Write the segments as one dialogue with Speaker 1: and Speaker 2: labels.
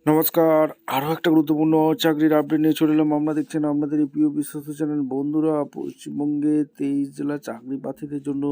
Speaker 1: নমস্কার। আরও একটা গুরুত্বপূর্ণ চাকরির আপডেট নিয়ে চলে এলাম। আমরা দেখছেন আপনাদের এই প্রিয় বিশ্বস্ত চ্যানেল। বন্ধুরা, পশ্চিমবঙ্গে 23 জেলা চাকরি প্রার্থীদের জন্য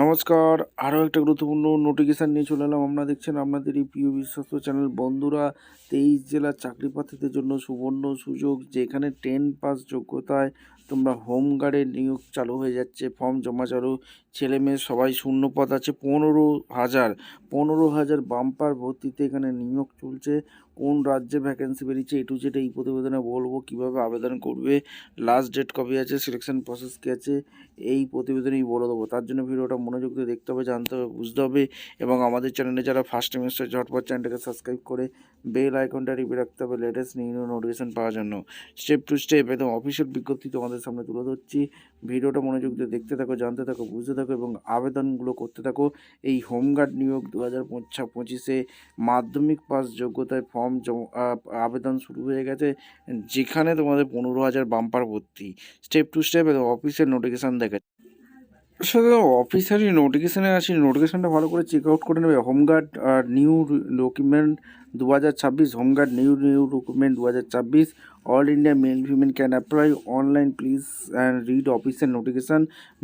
Speaker 1: নমস্কার। আরও একটা গুরুত্বপূর্ণ নোটিফিকেশান নিয়ে চলে এলাম। আমরা দেখছেন আপনাদের এই প্রিয় বিশ্বস্ত চ্যানেল। বন্ধুরা, 23 জেলার চাকরি প্রার্থীদের জন্য সুবর্ণ সুযোগ, যেখানে 10 পাস যোগ্যতায় তোমরা হোমগার্ডে নিয়োগ চালু হয়ে যাচ্ছে। ফর্ম জমা চালু, ছেলে মেয়ে সবাই, শূন্য পদ আছে 15,000 বাম্পার ভর্তিতে এখানে নিয়োগ চলছে। কোন রাজ্যে ভ্যাকেন্সি বেরিয়েছে টু জেড এই প্রতিবেদনে বলবো। কীভাবে আবেদন করবে, লাস্ট ডেট কবে আছে, সিলেকশন প্রসেস কী আছে, এই প্রতিবেদনেই বলে দেবো। তার জন্য ভিডিওটা মনোযোগ দিয়ে দেখতে হবে, জানতে হবে, বুঝতে হবে। এবং আমাদের চ্যানেলে যারা ফার্স্ট টাইম এসেছে, ঝটপট চ্যানেলটাকে সাবস্ক্রাইব করে বেল আইকনটা টিপে রাখতে হবে লেটেস্ট নিউ নোটিফিকেশন পাওয়ার জন্য। স্টেপ টু স্টেপ একদম অফিসিয়াল বিজ্ঞপ্তি তোমাদের সামনে তুলে ধরছি। ভিডিওটা মনোযোগ দিয়ে দেখতে থাকো, জানতে থাকো, বুঝতে থাকো এবং আবেদনগুলো করতে থাকো। এই হোমগার্ড নিয়োগ 2025-এ মাধ্যমিক পাস যোগ্যতায় ফর্ম আবেদন শুরু হয়ে গেছে, যেখানে তোমাদের 15,000 বাম্পার ভর্তি। স্টেপ টু স্টেপ এবং অফিসিয়াল নোটিফিকেশান দেখে আসলে অফিসিয়ালি নোটিফিকেশানে আসি, নোটিফিকেশানটা ভালো করে চেক আউট করে নেবে। Home guard new document 2026, home guard new document 2026, all India male female can apply online, please and read official notification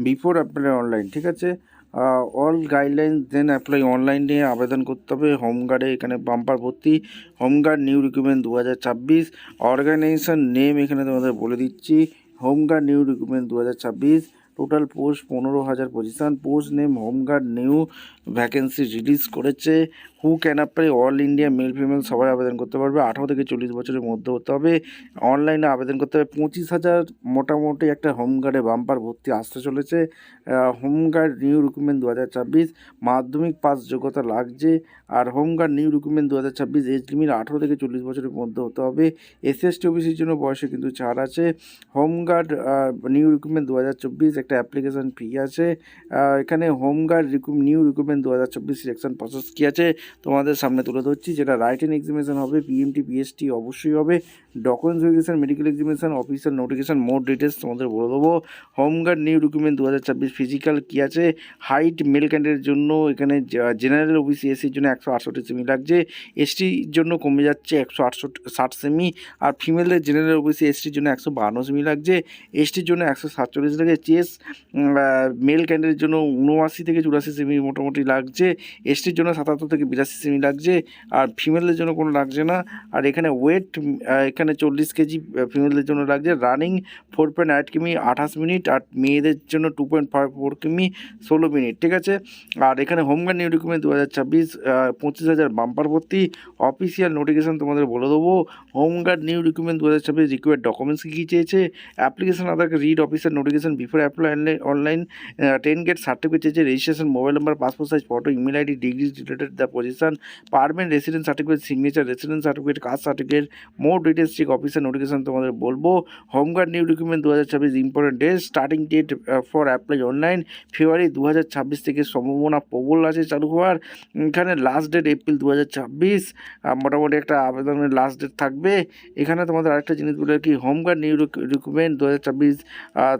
Speaker 1: before apply online. ঠিক আছে, অল গাইডলাইন দেন অ্যাপ্লাই অনলাইনে আবেদন করতে হবে। হোমগার্ডে এখানে বাম্পার ভর্তি, home guard new recruitment 2026, organisation name এখানে তোমাদের বলে দিচ্ছি, home guard new recruitment 2026, total post 15,000 position, post name home guard new, vacancy release করেছে। Who can apply, all India male female সবাই আবেদন করতে পারবে। 18 থেকে 40 বছরের মধ্যে হতে হবে। অনলাইনে আবেদন করতে হবে। 25,000 মোটামুটি একটা হোমগার্ডে বাম্পার ভর্তি আসতে চলেছে। হোমগার্ড নিউ রিক্রুটমেন্ট 2026, মাধ্যমিক পাস যোগ্যতা লাগছে। আর home guard new recruitment 2026 age limit 18 থেকে 40 বছরের মধ্যে হতে হবে। SC/ST ওবিসির জন্য বয়সে কিন্তু ছাড় আছে। হোমগার্ড নিউ রিক্রুটমেন্ট 2024 একটা অ্যাপ্লিকেশান ফি আছে। এখানে home guard new recruitment 2024 selection process কী আছে তোমাদের সামনে তুলে ধরছি। যেটা রাইটেন এক্সামিনেশন হবে, PMT PST অবশ্যই হবে, documents verification, medical examination, official notification, more details তোমাদের বলে দেবো। হোমগার্ড নিউ রিক্রুটমেন্ট 2026 ফিজিক্যাল কী আছে, হাইট মেল ক্যান্ডিডেটের জন্য এখানে জেনারেল ওবিসি এসির জন্য 168 সেমি লাগছে, এসটির জন্য কমে যাচ্ছে 160 সেমি, আর ফিমেলদের জেনারেল ওবিসি এসটির জন্য 152 সেমি লাগছে, এসটির জন্য 147 লাগে। চেস মেল ক্যান্ডিডেটের জন্য 79 থেকে 84 সেমি মোটামুটি লাগছে, এসটির জন্য 77 থেকে 82 সেমি লাগছে, আর ফিমেলদের জন্য কোনো লাগছে না। আর এখানে ওয়েট এখানে 40 কেজি ফিমেলদের জন্য লাগছে। রানিং 4.8 কিমি 28 মিনিট, আর মেয়েদের জন্য 2.54 কিমি 16 মিনিট। ঠিক আছে, আর এখানে হোমগার্ড নিউ রিক্রুটমেন্ট 2026 25,000 বাম্পার ভর্তি। অফিসিয়াল নোটিফিকেশান তোমাদের বলে দেবো। Home guard new recruitment 2026 required documents কী চেয়েছে, application Aadhaar card, read official notification before apply online, 10 গেট সার্টিফিকেট চেয়েছে, registration, mobile number, passport size photo, email ID, degree related the position, permanent residence certificate, signature, residence certificate, caste certificate, more details check official notification তোমাদের বলবো। Home guard new recruitment 2026 important date, starting date for apply online February 2026 থেকে সম্ভাবনা প্রবল আছে চালু হওয়ার। এখানে last date April 2026, মোটামুটি একটা আবেদনের লাস্ট ডেট থাকবে। এখানে তোমাদের আরেকটা জিনিস বলে কি, হোমগার্ড নিউ রিক্রুটমেন্ট 2026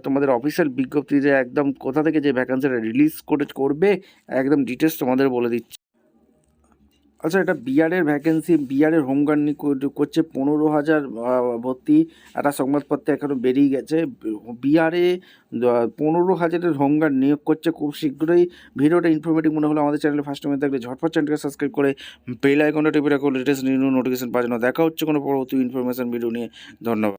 Speaker 1: তোমাদের অফিসিয়াল বিজ্ঞপ্তিতে একদম কোথা থেকে যে ভ্যাকেন্সিটা রিলিজ করবে একদম ডিটেলস তোমাদের বলে দিচ্ছি। আচ্ছা, এটা বিআরের ভ্যাকেন্সি, বিআরের হোমগার্ড করছে 15,000 ভর্তি। একটা সংবাদপত্রে এখনও বেরিয়ে গেছে, বিআরে 15,000 হোমগার্ড নিয়োগ করছে খুব শীঘ্রই। ভিডিওটা ইনফরমেটিভ মনে হলে আমাদের চ্যানেলে ফার্স্ট টাইমে থাকলে ঝটপট চ্যানেলকে সাবস্ক্রাইব করে বেল আইকনটা টিপে রাখো লেটেস্ট নিউ নোটিফিকেশন পাওয়ার জন্য। দেখা হচ্ছে কোনো পরবর্তী ইনফরমেশন ভিডিও নিয়ে। ধন্যবাদ।